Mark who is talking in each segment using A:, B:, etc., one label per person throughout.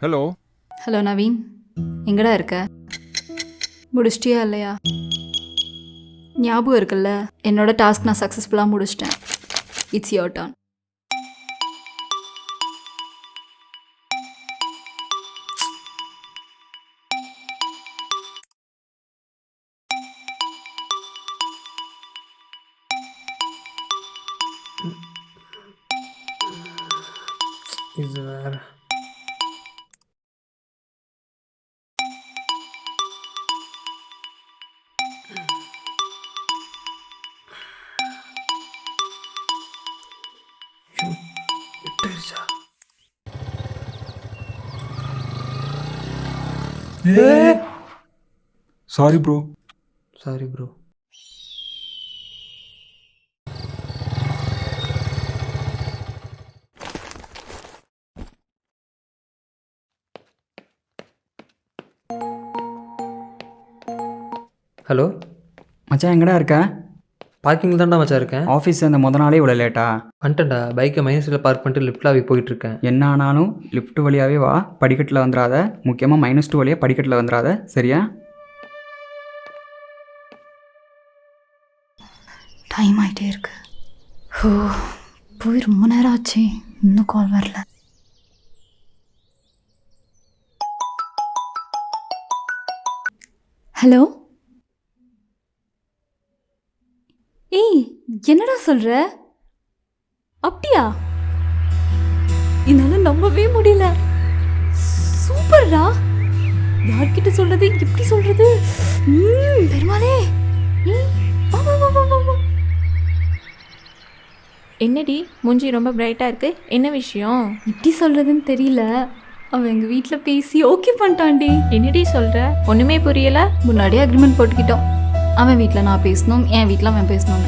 A: Hello.
B: Hello Naveen, எங்கடா இருக்க? முடிச்சிட்டியா இல்லையா? ஞாபகம் இருக்குல்ல, என்னோட டாஸ்க் நான் சக்ஸஸ்ஃபுல்லாக முடிச்சிட்டேன். It's your turn.
C: இது வேற.
A: Sorry bro.
C: Sorry bro. Hello
D: மச்சான், எங்கடா இருக்க?
C: பார்க்கிங்கில் தான்டா மச்சான் இருக்கேன்.
D: ஆஃபீஸ் அந்த முத நாளே இவ்வளோ லேட்டா?
C: வந்துட்டேன்டா. பைக்கை மைனஸில் பார்க் பண்ணிட்டு லிஃப்ட்டில் போயிட்டுருக்கேன்.
D: என்ன ஆனாலும் லிஃப்ட் வழியாகவே வா, படிக்கட்டில் வந்துடாத. முக்கியமாக -2 வழியாக படிக்கட்டில் வந்துடாத, சரியா?
B: டைம் ஆகிட்டே இருக்கு. ஓ, போய் ரொம்ப நேரம் ஆச்சு, இன்னும் கால் வரல. ஹலோ. ஏய், என்னடா சொல்ற? அப்படியா? என்னால நம்பவே முடியல. சூப்பர்டா. யார்கிட்ட சொல்றது, எப்படி சொல்றது? பெருமாளே. ஏய், வா வா வா வா வா வா.
E: என்னடி மூஞ்சி ரொம்ப பிரைட்டாக இருக்குது, என்ன விஷயம்?
B: எப்படி சொல்றதுன்னு தெரியல. அவன் எங்கள் வீட்டில் பேசி ஓகே பண்ணிட்டான்டி.
E: என்னடி சொல்கிற? ஒன்றுமே புரியலை.
B: முன்னாடியே அக்ரிமெண்ட் போட்டுக்கிட்டோம். அவன் வீட்டில் நான் பேசணும், என் வீட்டில் அவன் பேசணும்.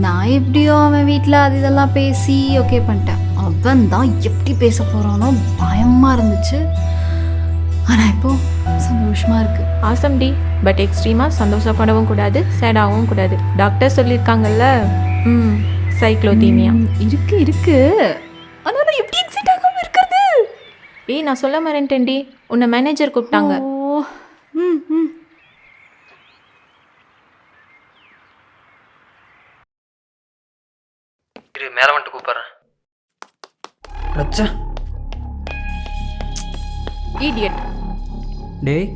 B: நான் எப்படியோ அவன் வீட்டில் அது இதெல்லாம் பேசி ஓகே பண்ணிட்டேன். அவன் தான் எப்படி பேச போகிறானோ பயமாக இருந்துச்சு. ஆனால் இப்போ சந்தோஷமாக இருக்குது.
E: ஆசம் டி, பட் எக்ஸ்ட்ரீமாக சந்தோஷப்படவும் கூடாது, சேடாகவும் கூடாது. டாக்டர் சொல்லியிருக்காங்கல்ல. சைக்ளோதீமியா
B: இருக்கு இருக்கு. ஆனால் நான் எப்படி எக்ஸைட் ஆகாமல் இருக்கிறது?
E: ஏய், நான் சொல்ல மறந்துட்டேன்டி, உன்னை மேனேஜர் கூப்பிட்டாங்க.
B: ஓ, ம் ம்.
C: இரு, மேலே வந்துட்டு கூப்பிட்றேன். அச்சா,
E: இடியட்.
D: டேய்,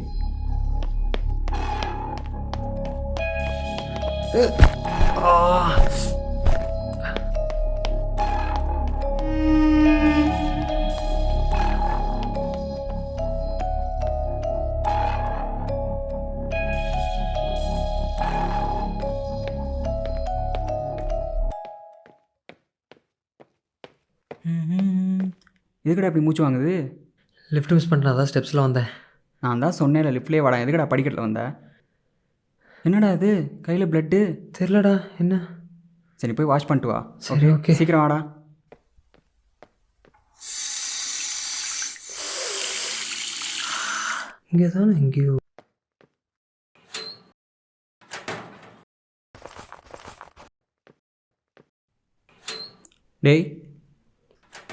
D: எதுக்கடா இப்படி மூச்சு வாங்குது?
C: லிஃப்ட் மிஸ் பண்ணிட்டேன், அதான் ஸ்டெப்ஸில் வந்தேன்.
D: நான் தான் சொன்னேன்ல, லிஃப்ட்லேயே வாடா. எதுக்கடா படிக்கட்டில் வந்த? என்னடா இது கையில் பிளட்டு?
C: தெரிலடா, என்ன?
D: சரி, போய் வாஷ் பண்ணிட்டு வா.
C: சரி, ஓகே.
D: சீக்கிரம் வாடா.
C: இங்கே தானே எங்கேயோ.
D: டேய்,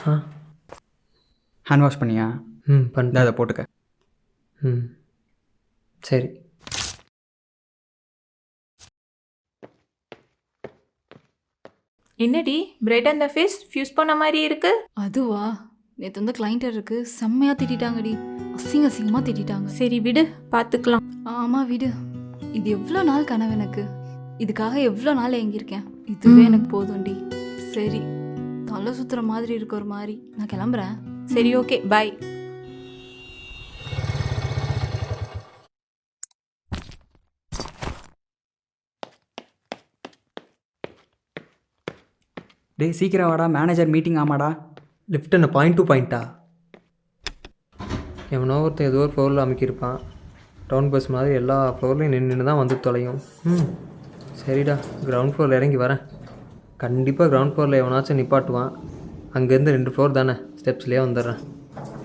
C: ஆ,
D: ஹேண்ட் வாஷ் பண்ணியா?
C: பண்ணிட்டேன்.
D: அதை போட்டுக்க.
C: சரி.
E: என்னடி பிரைட் அந்த ஃபேஸ் ஃபியூஸ் பண்ண மாதிரி இருக்கு?
B: அதுவா, நேற்று வந்து கிளைண்டர் இருக்கு, செம்மையாக திட்டாங்கடி. அசிங்கமாக திட்டாங்க.
E: சரி விடு, பார்த்துக்கலாம்.
B: ஆமாம் விடு. இது எவ்வளோ நாள் கனவு எனக்கு. இதுக்காக எவ்வளோ நாள் ஏங்கியிருக்கேன். இதுவே எனக்கு போதும்டி. சரி, தலை சுற்றுற மாதிரி இருக்கு ஒரு மாதிரி. நான் கிளம்புறேன்.
E: சரி, ஓகே, பாய்.
D: டேய், சீக்கிரம் வாடா, மேனேஜர் மீட்டிங். ஆமாடா.
C: லிஃப்ட் என்ன பாயிண்ட் டு பாயிண்ட்டா? எவனோ ஒருத்தன் ஏதோ ஒரு ஃப்ளோரில் அமைக்கியிருப்பான். டவுன் பஸ் மாதிரி எல்லா ஃப்ளோர்லையும் நின்று தான் வந்து தொலையும். சரிடா, கிரவுண்ட் ஃப்ளோரில் இறங்கி வரேன். கண்டிப்பாக கிரவுண்ட் ஃப்ளோரில் எவனாச்சும் நிப்பாட்டுவான். அங்கேருந்து 2 ஃப்ளோர் தானே, ஸ்டெப்ஸ்லேயே வந்துடுறேன்.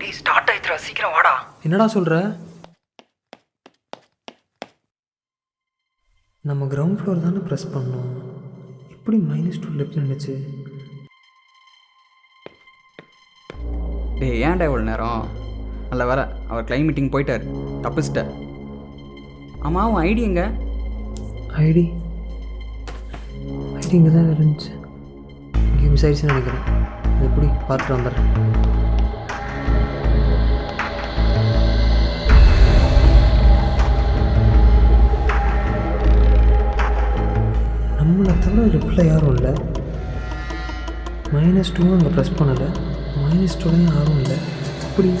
D: டேய், ஸ்டார்ட் ஆயிடுறா, சீக்கிரம் வாடா.
C: என்னடா சொல்கிற? நம்ம கிரவுண்ட் ஃப்ளோர் தானே ப்ரெஸ் பண்ணோம். எப்படி -2 லெஃப்ட் நின்றுச்சு?
D: டேய், ஏன்டா இவ்வளோ நேரம்? நல்ல வேலை அவர் கிளைண்ட் மீட்டிங் போயிட்டார், தப்பிச்சிட்டார். ஆமாம், அவன் ஐடி எங்க?
C: ஐடி இங்கே தான் இருந்துச்சு. இங்கே மிஸ் ஆயிடுச்சுன்னு நினைக்கிறேன். அது எப்படி பார்த்துட்டு வந்துடுறேன். நம்மளை தவிர லிஃப்டில் யாரும் இல்லை. -2 அங்கே ப்ரெஸ் பண்ணலை. -2 யாரும் இல்லை. அப்படி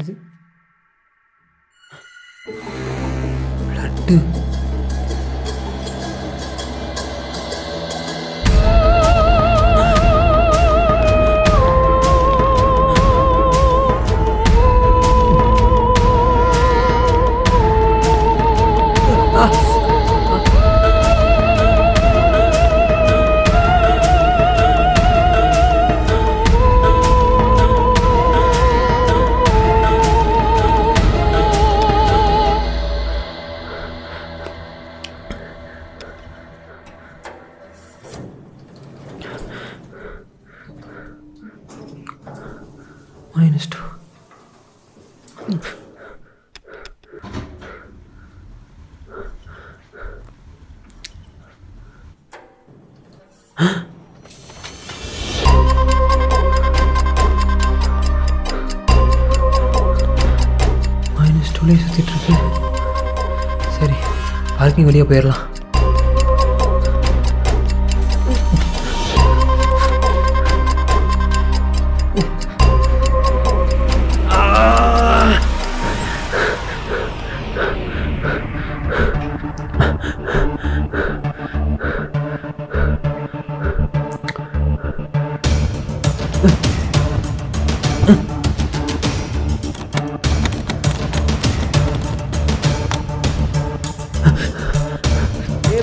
C: இது லட்டு. -2. -2 சுற்றிட்டு இருக்கு. சரி, பார்க்கிங் வெளியே போயிடலாம்.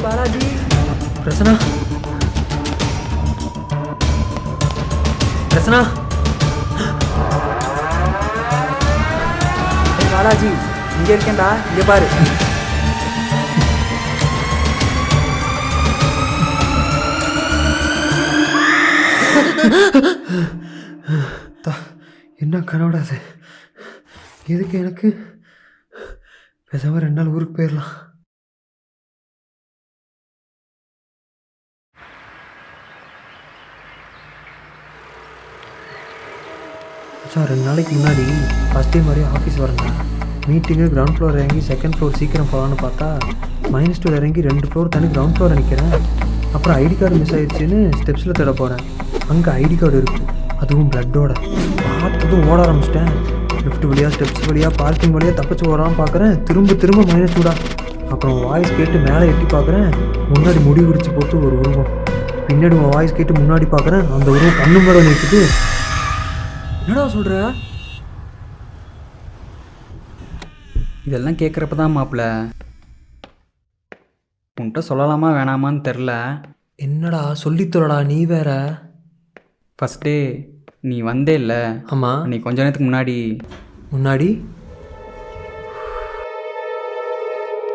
C: பாலாஜி, பிரசனா, பிரசனா,
D: பாலாஜி இங்கே இருக்கேன்டா, இங்கே பாரு.
C: என்ன கனவுடாது? எதுக்கு எனக்கு? பேசாம 2 நாள் ஊருக்கு போயிடலாம். சார், 2 நாளைக்கு முன்னாடி ஃபஸ்ட் டைம் மாதிரி ஆஃபீஸ் வரேன். மீட்டிங்கு கிரவுண்ட் ஃப்ளோர் இறங்கி செகண்ட் ஃப்ளோர் சீக்கிரம் போகலான்னு பார்த்தா -2 இறங்கி 2 ஃப்ளோர் தனி கிரவுண்ட் ஃப்ளோர் நிற்கிறேன். அப்புறம் ஐடி கார்டு மிஸ் ஆயிடுச்சுன்னு ஸ்டெப்ஸில் தேட போகிறேன். அங்கே ஐடி கார்டு இருக்குது, அதுவும் பிளட்டோட. பார்த்ததும் ஓட ஆரம்பிச்சிட்டேன். லிஃப்ட் வழியாக, ஸ்டெப்ஸ் வழியாக, பார்க்கிங் வழியாக தப்பிச்சு ஓடாமல் பார்க்குறேன். திரும்ப -2. அப்புறம் வாய்ஸ் கேட்டு மேலே எட்டி பார்க்குறேன். முன்னாடி முடி குடிச்சு போட்டு ஒரு உருவம். பின்னாடி வாய்ஸ் கேட்டு முன்னாடி பார்க்குறேன். அந்த உருவம் கண்ணு மேலே நிற்குது.
D: என்னடா சொல்கிற? இதெல்லாம் கேட்குறப்ப தான் மாப்பிள்ள உன்கிட்ட சொல்லலாமா வேணாமான்னு தெரில.
C: என்னடா சொல்லித்தரடா, நீ வேற.
D: ஃபஸ்ட்டே நீ வந்தே இல்லை?
C: ஆமாம்.
D: நீ கொஞ்ச நேரத்துக்கு முன்னாடி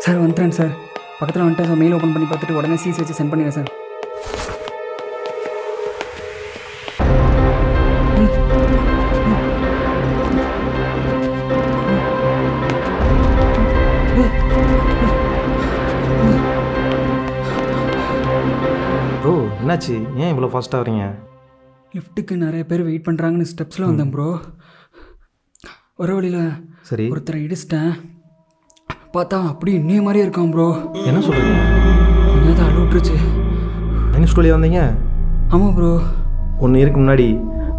D: சார் வந்துட்டேன் சார். பக்கத்தில் வந்துட்டேன் சார். மெயில் ஓப்பன் பண்ணி பார்த்துட்டு உடனே சீஸ் வச்சு சென்ட் பண்ணிடுறேன் சார்.
A: ப்ரோ என்னாச்சு? ஏன் இவ்வளோ ஃபாஸ்ட்டாக வரீங்க?
D: லிஃப்ட்டுக்கு நிறைய பேர் வெயிட் பண்ணுறாங்கன்னு ஸ்டெப்ஸில் வந்தேன் ப்ரோ. வர வழியில்
A: சரி,
D: ஒருத்தரை இடிச்சிட்டேன். பார்த்தா அப்படி இன்னே மாதிரியே இருக்கான் ப்ரோ.
A: என்ன சொல்கிறீங்க?
D: கொஞ்சம் தான் அழுவிட்டுருச்சு.
A: -2 வந்தீங்க?
D: ஆமாம் ப்ரோ.
A: 1 இயருக்கு முன்னாடி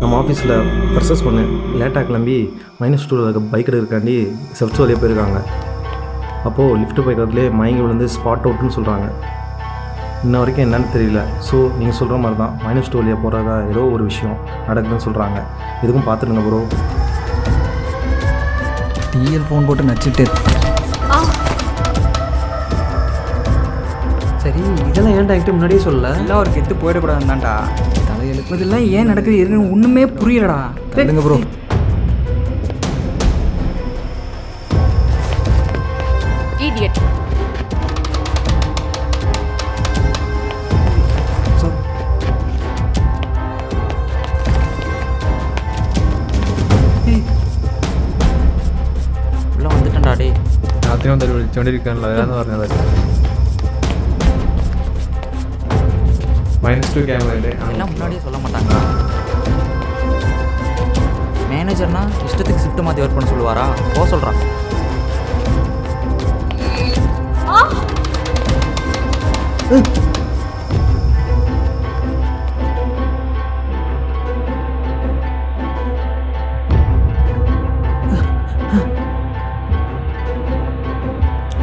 A: நம்ம ஆஃபீஸில் பர்சஸ் பண்ணு லேட்டாக கிளம்பி -2 இருக்க பைக் எடுக்கிறக்காண்டி செஃப்ட்ஸ் வழியாக போயிருக்காங்க. அப்போது லிஃப்ட்டு போய்க்கிறதுலே மயங்கி விழுந்து ஸ்பாட் அவுட்டுன்னு சொல்கிறாங்க. இன்ன வரைக்கும் என்னன்னு தெரியல. ஸோ நீங்கள் சொல்கிற மாதிரி தான் -2 வழியாக போகிறதா ஏதோ ஒரு விஷயம் நடக்குதுன்னு சொல்கிறாங்க. எதுக்கும் பார்த்துடுங்க ப்ரோ.
D: டிஎல் ஃபோன் போட்டு நச்சுட்டு
C: சரி இதெல்லாம் ஏன்டா என்கிட்ட முன்னாடியே சொல்லல?
D: எல்லாம் ஒரு கெத்து போயிடக்கூடாதுதான்டா. தலையெழுப்பு இதெல்லாம் ஏன் நடக்குது எதுன்னு ஒன்றுமே புரியலடா.
C: சொல்லுங்க ப்ரோ.
E: Idiot.
F: ഉള്ള വന്നിട്ടുണ്ടാ ഡേ
A: രാത്രി വന്ന് വിളിച്ചോണ്ടിരിക്കാനുള്ള അതാന്ന് പറഞ്ഞത്. -2 ക്യാമറ അല്ലേ?
F: എല്ലാം മുന്നാടിயே சொல்ல மாட்டாங்க. மேனேஜர்னா இஷ்டத்துக்கு ஷிஃப்ட் மாற்றி ஒர்க் பண்ண சொல்லுவாரா? போக சொல்கிறா.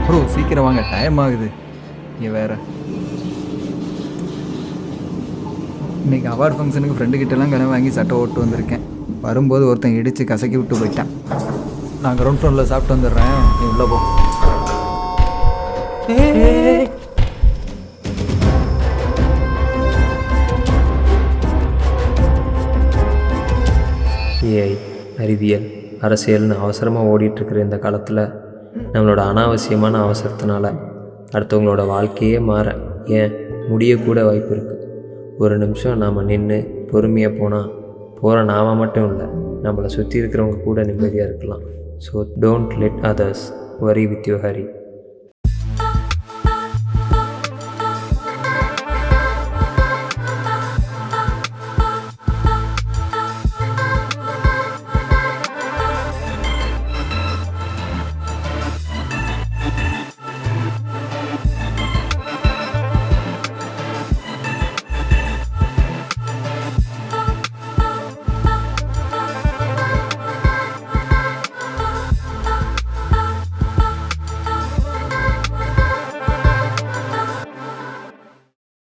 D: ப்ரோ சீக்கிரம் வாங்க, டைம் ஆகுது. இங்கே வேறு இன்றைக்கி அவார்ட் ஃபங்க்ஷனுக்கு ஃப்ரெண்டுக்கிட்டலாம் கடன் வாங்கி சட்டை ஓட்டு வந்திருக்கேன். வரும்போது ஒருத்தன் இடித்து கசக்கி விட்டு போயிட்டான். நான் கிரவுண்ட் ஃப்ளோரில் சாப்பிட்டு வந்துடுறேன், நீ உள்ளே போ.
C: ஏஐ, அறிவியல், அரசியல்னு அவசரமாக ஓடிட்டுருக்கிற இந்த காலத்தில் நம்மளோட அனாவசியமான அவசரத்தினால அடுத்தவங்களோட வாழ்க்கையே மாற ஏன் முடியக்கூட வாய்ப்பு இருக்குது. ஒரு நிமிஷம் நாம் நின்று பொறுமையாக போனால் போகிற நாம மட்டும் இல்லை, நம்மளை சுற்றி இருக்கிறவங்க கூட நிம்மதியாக இருக்கலாம். ஸோ டோன்ட் லெட் அதர்ஸ் வரி வித் யூ ஹரி.